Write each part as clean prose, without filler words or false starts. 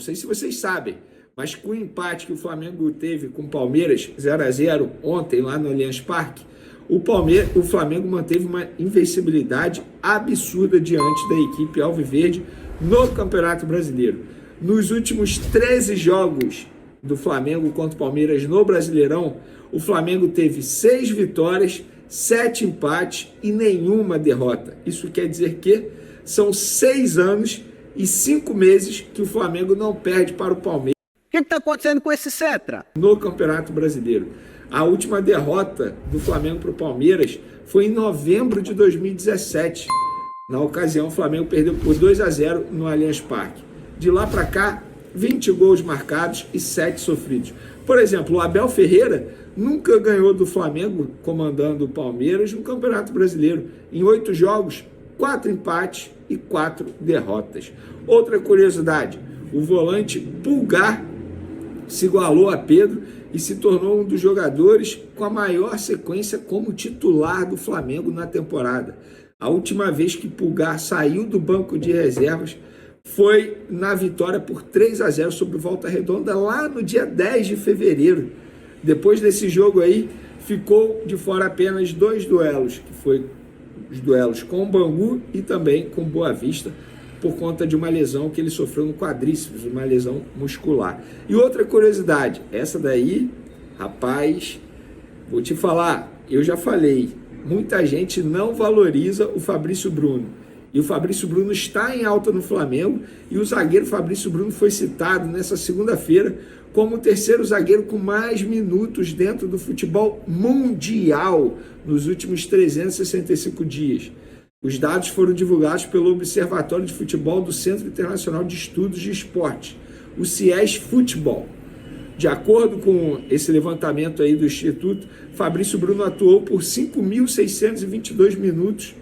não sei se vocês sabem, mas com o empate que o Flamengo teve com o Palmeiras, 0-0 ontem lá no Allianz Parque, o Flamengo manteve uma invencibilidade absurda diante da equipe alviverde no Campeonato Brasileiro. Nos últimos 13 jogos do Flamengo contra o Palmeiras no Brasileirão, o Flamengo teve 6 vitórias, 7 empates e nenhuma derrota. Isso quer dizer que são 6 anos e 5 meses que o Flamengo não perde para o Palmeiras. O que está acontecendo com esse Cetra? No Campeonato Brasileiro. A última derrota do Flamengo para o Palmeiras foi em novembro de 2017. Na ocasião, o Flamengo perdeu por 2-0 no Allianz Parque. De lá para cá, 20 gols marcados e 7 sofridos. Por exemplo, o Abel Ferreira nunca ganhou do Flamengo comandando o Palmeiras no Campeonato Brasileiro. Em 8 jogos, 4 empates e 4 derrotas. Outra curiosidade, o volante Pulgar se igualou a Pedro e se tornou um dos jogadores com a maior sequência como titular do Flamengo na temporada. A última vez que Pulgar saiu do banco de reservas foi na vitória por 3-0 sobre o Volta Redonda lá no dia 10 de fevereiro. Depois desse jogo aí, ficou de fora apenas 2 duelos, que foi os duelos com o Bangu e também com Boa Vista, por conta de uma lesão que ele sofreu no quadríceps, uma lesão muscular. E outra curiosidade, essa daí, rapaz, vou te falar, eu já falei, muita gente não valoriza o Fabrício Bruno. E o Fabrício Bruno está em alta no Flamengo e o zagueiro Fabrício Bruno foi citado nessa segunda-feira como o terceiro zagueiro com mais minutos dentro do futebol mundial nos últimos 365 dias. Os dados foram divulgados pelo Observatório de Futebol do Centro Internacional de Estudos de Esporte, o CIES Futebol. De acordo com esse levantamento aí do Instituto, Fabrício Bruno atuou por 5.622 minutos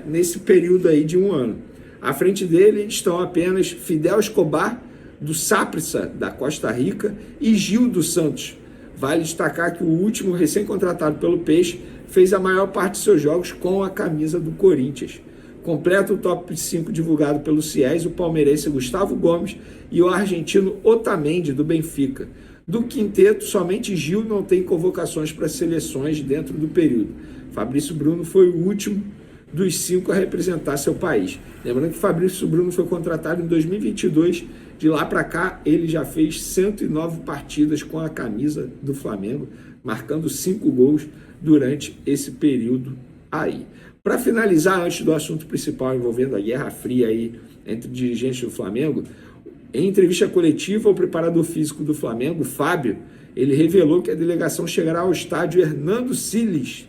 nesse período aí de um ano. À frente dele estão apenas Fidel Escobar, do Saprissa, da Costa Rica, e Gil dos Santos. Vale destacar que o último recém-contratado pelo Peixe fez a maior parte de seus jogos com a camisa do Corinthians. Completa o top 5 divulgado pelo CIES o palmeirense Gustavo Gomes e o argentino Otamendi, do Benfica. Do quinteto, somente Gil não tem convocações para seleções dentro do período. Fabrício Bruno foi o último dos 5 a representar seu país. Lembrando que Fabrício Bruno foi contratado em 2022, de lá para cá ele já fez 109 partidas com a camisa do Flamengo, marcando 5 gols durante esse período aí. Para finalizar, antes do assunto principal envolvendo a Guerra Fria aí entre dirigentes do Flamengo, em entrevista coletiva, o preparador físico do Flamengo, Fábio, ele revelou que a delegação chegará ao estádio Hernando Siles,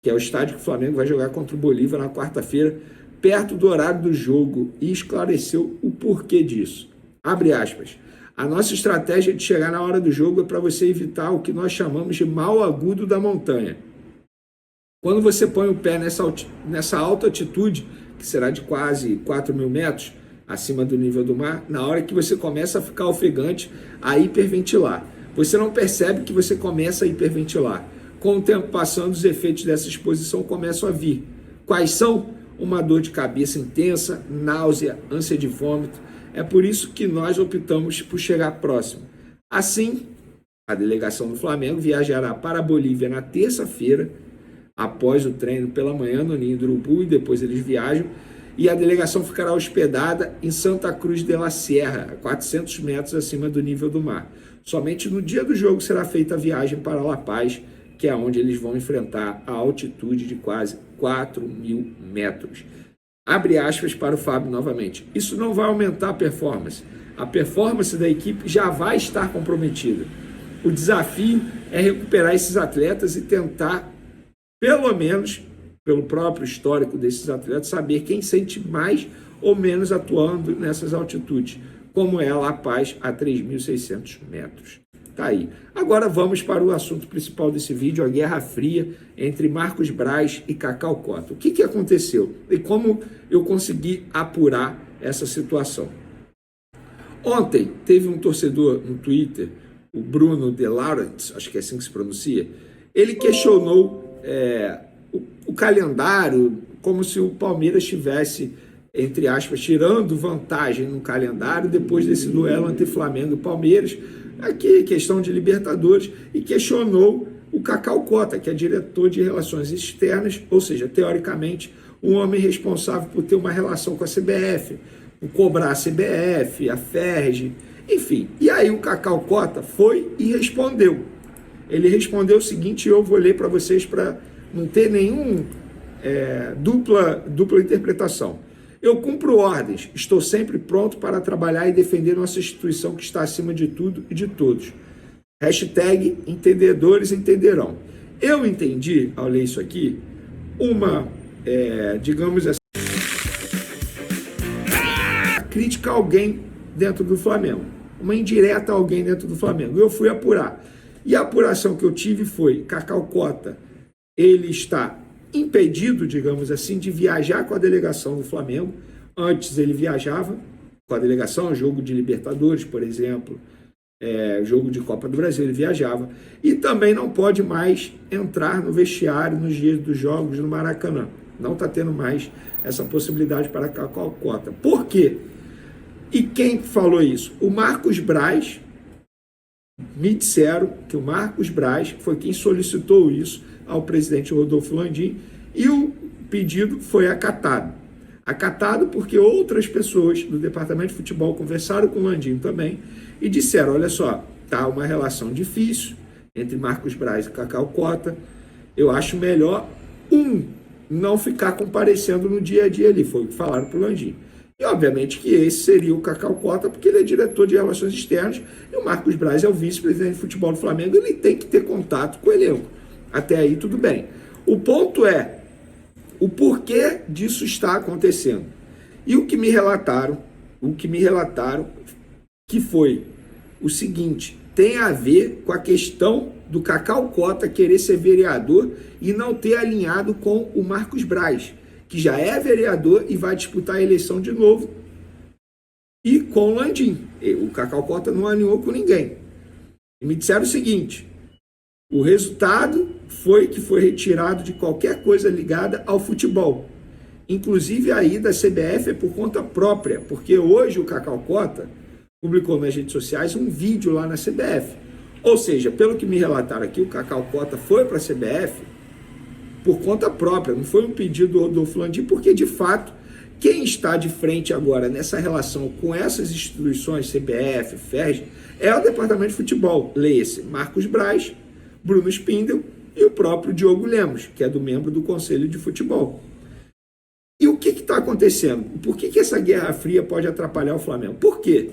que é o estádio que o Flamengo vai jogar contra o Bolívar na quarta-feira, perto do horário do jogo, e esclareceu o porquê disso. Abre aspas. A nossa estratégia de chegar na hora do jogo é para você evitar o que nós chamamos de mal agudo da montanha. Quando você põe o pé nessa alta altitude, que será de quase 4.000 metros acima do nível do mar, na hora que você começa a ficar ofegante, a hiperventilar. Você não percebe que você começa a hiperventilar. Com o tempo passando, os efeitos dessa exposição começam a vir. Quais são? Uma dor de cabeça intensa, náusea, ânsia de vômito. É por isso que nós optamos por chegar próximo. Assim, a delegação do Flamengo viajará para a Bolívia na terça-feira, após o treino pela manhã no Ninho do Urubu, e depois eles viajam, e a delegação ficará hospedada em Santa Cruz de la Sierra, a 400 metros acima do nível do mar. Somente no dia do jogo será feita a viagem para La Paz, que é onde eles vão enfrentar a altitude de quase 4.000 metros. Abre aspas para o Fábio novamente. Isso não vai aumentar a performance. A performance da equipe já vai estar comprometida. O desafio é recuperar esses atletas e tentar, pelo menos, pelo próprio histórico desses atletas, saber quem sente mais ou menos atuando nessas altitudes, como é a La Paz a 3.600 metros. Tá aí. Agora vamos para o assunto principal desse vídeo, a Guerra Fria entre Marcos Braz e Cacau Cota. O que aconteceu e como eu consegui apurar essa situação? Ontem teve um torcedor no Twitter, o Bruno De Laurentiis, acho que é assim que se pronuncia, ele questionou o calendário, como se o Palmeiras tivesse entre aspas, tirando vantagem no calendário depois desse duelo entre Flamengo e Palmeiras, aqui questão de Libertadores, e questionou o Cacau Cota, que é diretor de Relações Externas, ou seja, teoricamente, um homem responsável por ter uma relação com a CBF, por cobrar a CBF, a FERJ, enfim. E aí o Cacau Cota foi e respondeu. Ele respondeu o seguinte, eu vou ler para vocês para não ter nenhum dupla interpretação. Eu cumpro ordens, estou sempre pronto para trabalhar e defender nossa instituição que está acima de tudo e de todos. Hashtag entendedores entenderão. Eu entendi, ao ler isso aqui, uma, digamos assim, crítica a alguém dentro do Flamengo. Uma indireta a alguém dentro do Flamengo. Eu fui apurar. E a apuração que eu tive foi, Cacau Cota, ele está impedido, digamos assim, de viajar com a delegação do Flamengo. Antes ele viajava com a delegação, jogo de Libertadores, por exemplo, jogo de Copa do Brasil, ele viajava. E também não pode mais entrar no vestiário nos dias dos jogos no Maracanã. Não está tendo mais essa possibilidade para Cacau Cota. Por quê? E quem falou isso? O Marcos Braz. Me disseram que o Marcos Braz foi quem solicitou isso ao presidente Rodolfo Landim e o pedido foi acatado. Acatado porque outras pessoas do departamento de futebol conversaram com o Landim também e disseram, olha só, tá uma relação difícil entre Marcos Braz e Cacau Cota, eu acho melhor não ficar comparecendo no dia a dia ali, foi o que falaram para o Landim. E, obviamente, que esse seria o Cacau Cota, porque ele é diretor de Relações Externas e o Marcos Braz é o vice-presidente de futebol do Flamengo, ele tem que ter contato com o elenco. Até aí, tudo bem. O ponto é o porquê disso está acontecendo. E o que me relataram, que foi o seguinte, tem a ver com a questão do Cacau Cota querer ser vereador e não ter alinhado com o Marcos Braz, que já é vereador e vai disputar a eleição de novo, e com o Landim. O Cacau Cota não alinhou com ninguém. E me disseram o seguinte, o resultado foi que foi retirado de qualquer coisa ligada ao futebol. Inclusive a ida da CBF é por conta própria, porque hoje o Cacau Cota publicou nas redes sociais um vídeo lá na CBF. Ou seja, pelo que me relataram aqui, o Cacau Cota foi para a CBF por conta própria, não foi um pedido do Rodolfo Landim, porque de fato, quem está de frente agora nessa relação com essas instituições, CBF, FERJ, é o Departamento de Futebol, leia-se Marcos Braz, Bruno Spindel e o próprio Diogo Lemos, que é membro do Conselho de Futebol. E o que está acontecendo? Por que essa Guerra Fria pode atrapalhar o Flamengo? Por quê?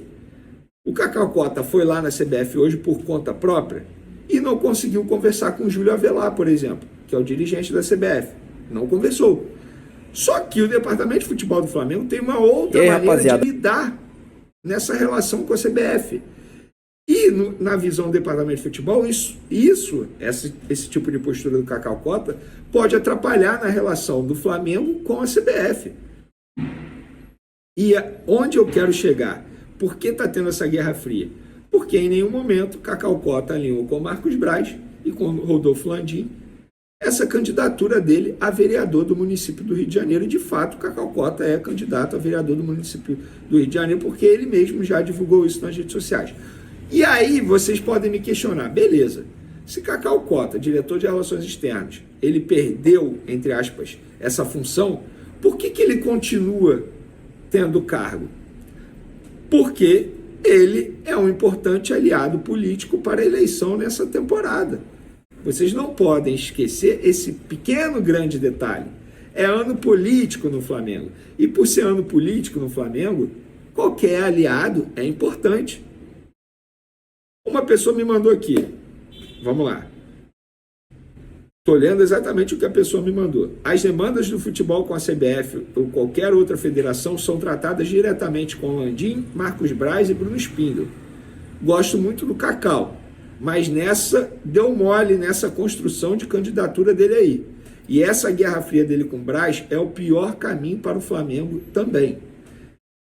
O Cacau Cota foi lá na CBF hoje por conta própria e não conseguiu conversar com o Júlio Avelar, por exemplo, que é o dirigente da CBF. Não conversou. Só que o Departamento de Futebol do Flamengo tem uma outra maneira de lidar nessa relação com a CBF. E na visão do Departamento de Futebol, esse tipo de postura do Cacau Cota pode atrapalhar na relação do Flamengo com a CBF. E onde eu quero chegar? Por que está tendo essa Guerra Fria? Porque em nenhum momento Cacau Cota alinhou com Marcos Braz e com Rodolfo Landim essa candidatura dele a vereador do município do Rio de Janeiro. E, de fato, Cacau Cota é candidato a vereador do município do Rio de Janeiro, porque ele mesmo já divulgou isso nas redes sociais. E aí vocês podem me questionar, beleza, se Cacau Cota, diretor de Relações Externas, ele perdeu, entre aspas, essa função, por que ele continua tendo cargo? Porque ele é um importante aliado político para a eleição nessa temporada. Vocês não podem esquecer esse pequeno, grande detalhe. É ano político no Flamengo. E por ser ano político no Flamengo, qualquer aliado é importante. Uma pessoa me mandou aqui. Vamos lá. Estou lendo exatamente o que a pessoa me mandou. As demandas do futebol com a CBF ou qualquer outra federação são tratadas diretamente com Landim, Marcos Braz e Bruno Spindel. Gosto muito do Cacau, mas deu mole nessa construção de candidatura dele aí. E essa guerra fria dele com o Braz é o pior caminho para o Flamengo também.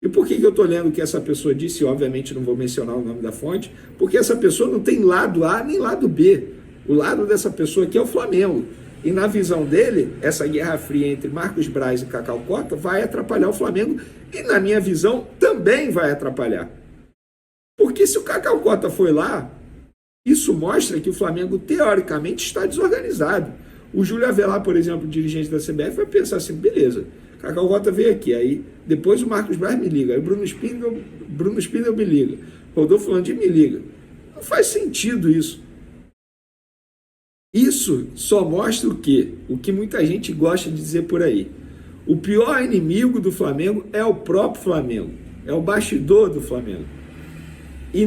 E por que eu estou lendo o que essa pessoa disse? Obviamente não vou mencionar o nome da fonte, porque essa pessoa não tem lado A nem lado B. O lado dessa pessoa aqui é o Flamengo. E na visão dele, essa guerra fria entre Marcos Braz e Cacau Cota vai atrapalhar o Flamengo e, na minha visão, também vai atrapalhar. Porque se o Cacau Cota foi lá, isso mostra que o Flamengo, teoricamente, está desorganizado. O Júlio Avelar, por exemplo, dirigente da CBF, vai pensar assim, beleza, Cacau Cota veio aqui, aí depois o Marcos Braz me liga, aí o Bruno Spindel me liga, Rodolfo Landim me liga. Não faz sentido isso. Isso só mostra o quê? O que muita gente gosta de dizer por aí. O pior inimigo do Flamengo é o próprio Flamengo, é o bastidor do Flamengo. E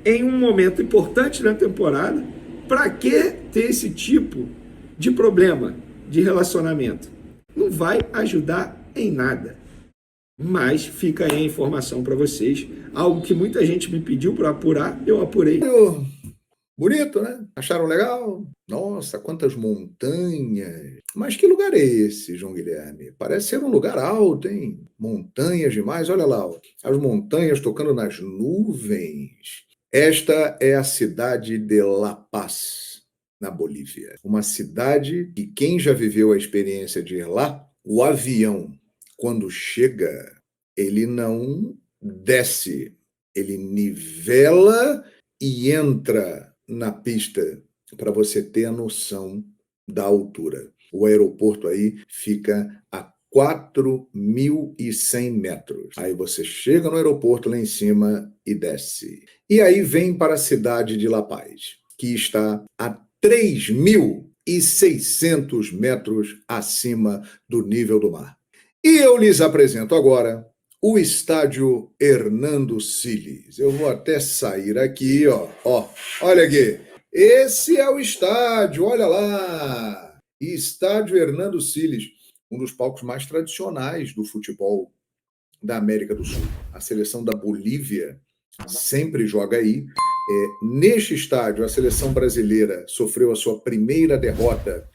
em um momento importante da temporada, para que ter esse tipo de problema de relacionamento? Não vai ajudar em nada. Mas fica aí a informação para vocês. Algo que muita gente me pediu para apurar, eu apurei. Bonito, né? Acharam legal? Nossa, quantas montanhas! Mas que lugar é esse, João Guilherme? Parece ser um lugar alto, hein? Montanhas demais, olha lá, ó. As montanhas tocando nas nuvens. Esta é a cidade de La Paz, na Bolívia. Uma cidade que quem já viveu a experiência de ir lá, o avião, quando chega, ele não desce, ele nivela e entra na pista para você ter a noção da altura. O aeroporto aí fica a 4.100 metros. Aí você chega no aeroporto lá em cima e desce. E aí vem para a cidade de La Paz, que está a 3.600 metros acima do nível do mar. E eu lhes apresento agora o estádio Hernando Siles. Eu vou até sair aqui, ó. Olha aqui. Esse é o estádio, olha lá. Estádio Hernando Siles, um dos palcos mais tradicionais do futebol da América do Sul. A seleção da Bolívia sempre joga aí. Neste estádio, a seleção brasileira sofreu a sua primeira derrota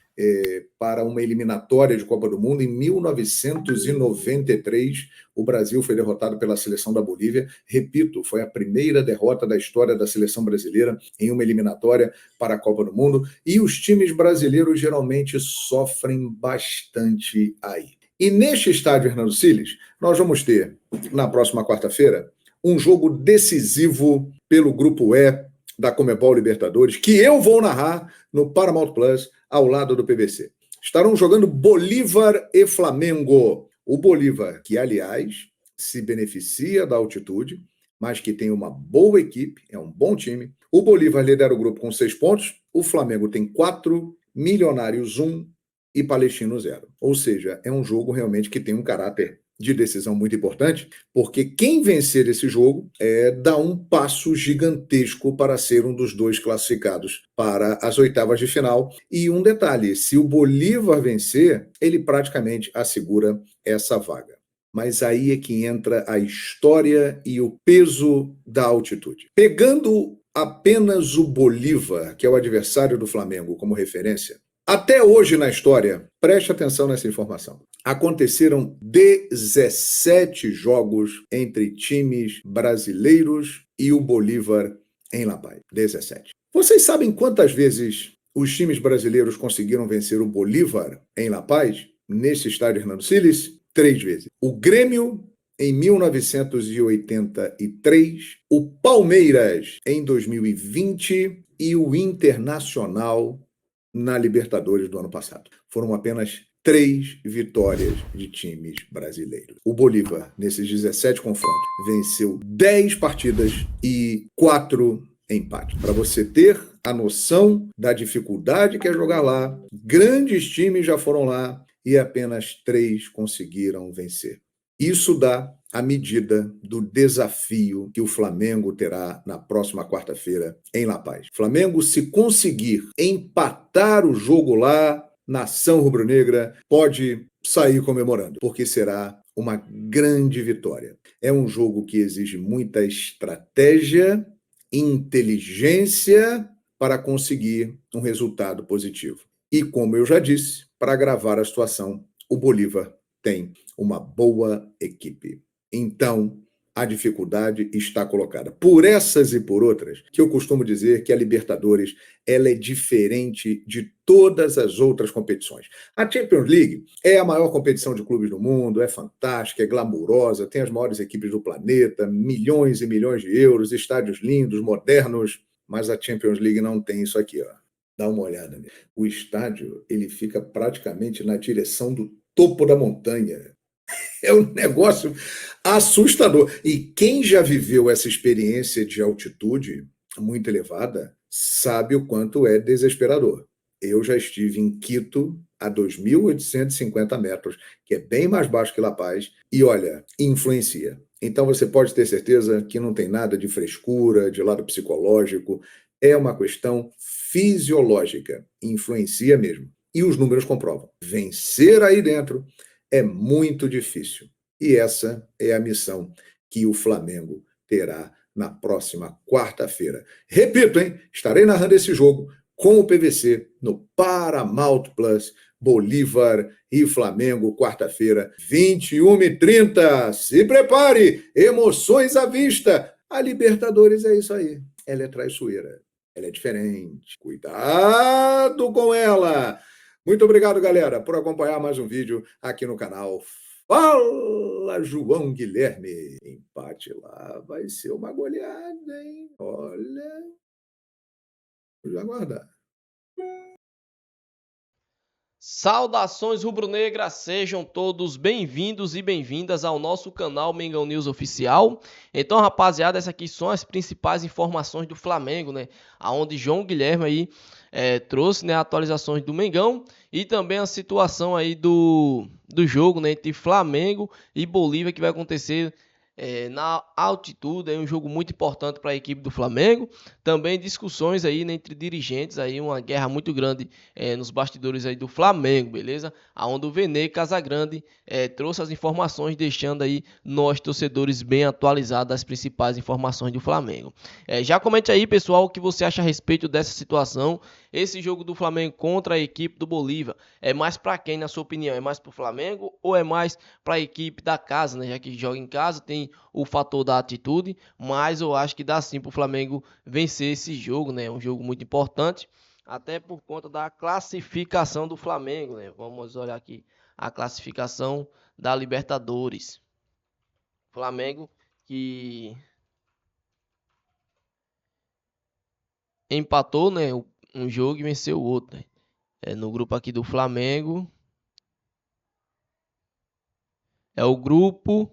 para uma eliminatória de Copa do Mundo em 1993. O Brasil foi derrotado pela seleção da Bolívia. Repito, foi a primeira derrota da história da seleção brasileira em uma eliminatória para a Copa do Mundo. E os times brasileiros geralmente sofrem bastante aí. E neste estádio Hernando Siles, nós vamos ter, na próxima quarta-feira, um jogo decisivo pelo Grupo E da Conmebol Libertadores, que eu vou narrar no Paramount Plus, ao lado do PVC. Estarão jogando Bolívar e Flamengo. O Bolívar, que, aliás, se beneficia da altitude, mas que tem uma boa equipe, é um bom time. O Bolívar lidera o grupo com 6 pontos, o Flamengo tem 4, Milionários 1 e Palestino 0. Ou seja, é um jogo realmente que tem um caráter de decisão muito importante, porque quem vencer esse jogo dá um passo gigantesco para ser um dos 2 classificados para as oitavas de final. E um detalhe, se o Bolívar vencer, ele praticamente assegura essa vaga. Mas aí é que entra a história e o peso da altitude. Pegando apenas o Bolívar, que é o adversário do Flamengo, como referência, até hoje na história, preste atenção nessa informação, aconteceram 17 jogos entre times brasileiros e o Bolívar em La Paz. 17. Vocês sabem quantas vezes os times brasileiros conseguiram vencer o Bolívar em La Paz, nesse estádio Hernando Siles? 3 vezes. O Grêmio em 1983, o Palmeiras em 2020 e o Internacional na Libertadores do ano passado. Foram apenas 3 vitórias de times brasileiros. O Bolívar, nesses 17 confrontos, venceu 10 partidas e 4 empates. Para você ter a noção da dificuldade que é jogar lá, grandes times já foram lá e apenas 3 conseguiram vencer. Isso dá a medida do desafio que o Flamengo terá na próxima quarta-feira em La Paz. Flamengo, se conseguir empatar o jogo lá, nação rubro-negra pode sair comemorando, porque será uma grande vitória. É um jogo que exige muita estratégia, inteligência para conseguir um resultado positivo. E, como eu já disse, para agravar a situação, o Bolívar tem uma boa equipe. Então, a dificuldade está colocada. Por essas e por outras, que eu costumo dizer que a Libertadores ela é diferente de todas as outras competições. A Champions League é a maior competição de clubes do mundo, é fantástica, é glamurosa, tem as maiores equipes do planeta, milhões e milhões de euros, estádios lindos, modernos, mas a Champions League não tem isso aqui, ó. Dá uma olhada. O estádio ele fica praticamente na direção do topo da montanha. É um negócio assustador. E quem já viveu essa experiência de altitude muito elevada sabe o quanto é desesperador. Eu já estive em Quito, a 2.850 metros, que é bem mais baixo que La Paz, e olha, influencia. Então você pode ter certeza que não tem nada de frescura, de lado psicológico, é uma questão fisiológica, influencia mesmo. E os números comprovam. Vencer aí dentro é muito difícil. E essa é a missão que o Flamengo terá na próxima quarta-feira. Repito, hein? Estarei narrando esse jogo com o PVC no Paramount Plus, Bolívar e Flamengo, quarta-feira, 21h30. Se prepare! Emoções à vista! A Libertadores é isso aí. Ela é traiçoeira. Ela é diferente. Cuidado com ela! Muito obrigado, galera, por acompanhar mais um vídeo aqui no canal. Fala, João Guilherme! Empate lá vai ser uma goleada, hein? Olha, vou aguardar. Saudações rubro-negras, sejam todos bem-vindos e bem-vindas ao nosso canal Mengão News Oficial. Então, rapaziada, essas aqui são as principais informações do Flamengo, né? Aonde João Guilherme aí trouxe, né, atualizações do Mengão e também a situação aí do jogo, né, entre Flamengo e Bolívia que vai acontecer na altitude. É um jogo muito importante para a equipe do Flamengo. Também discussões aí, né, entre dirigentes, aí uma guerra muito grande nos bastidores aí do Flamengo, beleza? Aonde o Vene Casagrande trouxe as informações, deixando aí nós torcedores bem atualizados das principais informações do Flamengo. Já comente aí, pessoal, o que você acha a respeito dessa situação. Esse jogo do Flamengo contra a equipe do Bolívia é mais para quem, na sua opinião? É mais para o Flamengo ou é mais para a equipe da casa, né? Já que joga em casa, tem o fator da atitude, mas eu acho que dá sim para o Flamengo vencer esse jogo, né? É um jogo muito importante, até por conta da classificação do Flamengo, né? Vamos olhar aqui a classificação da Libertadores. Flamengo que empatou, né, um jogo e venceu o outro, né? No grupo aqui do Flamengo o grupo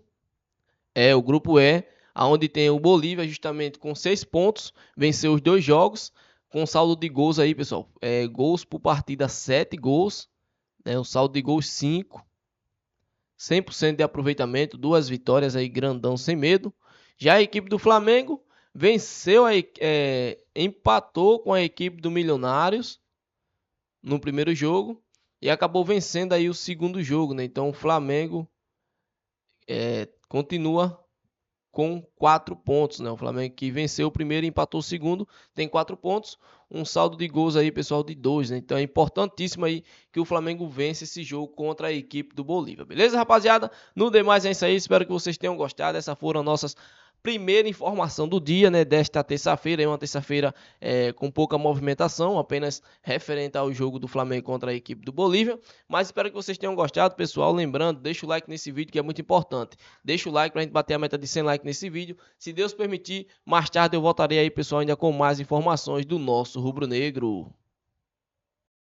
E, onde tem o Bolívia justamente com 6 pontos, venceu os 2 jogos, com saldo de gols aí, pessoal, gols por partida 7 gols, né, o saldo de gols 5, 100% de aproveitamento, 2 vitórias aí, grandão, sem medo. Já a equipe do Flamengo venceu, empatou com a equipe do Milionários no primeiro jogo e acabou vencendo aí o segundo jogo, né? Então o Flamengo continua com 4 pontos, né? O Flamengo que venceu o primeiro e empatou o segundo tem 4 pontos, um saldo de gols aí, pessoal, de 2, né? Então é importantíssimo aí que o Flamengo vence esse jogo contra a equipe do Bolívia, beleza, rapaziada? No demais é isso aí, espero que vocês tenham gostado. Essas foram nossas primeira informação do dia, né, desta terça-feira. É uma terça-feira com pouca movimentação, apenas referente ao jogo do Flamengo contra a equipe do Bolívia, mas espero que vocês tenham gostado, pessoal. Lembrando, deixa o like nesse vídeo que é muito importante, deixa o like pra gente bater a meta de 100 likes nesse vídeo. Se Deus permitir, mais tarde eu voltarei aí, pessoal, ainda com mais informações do nosso rubro-negro.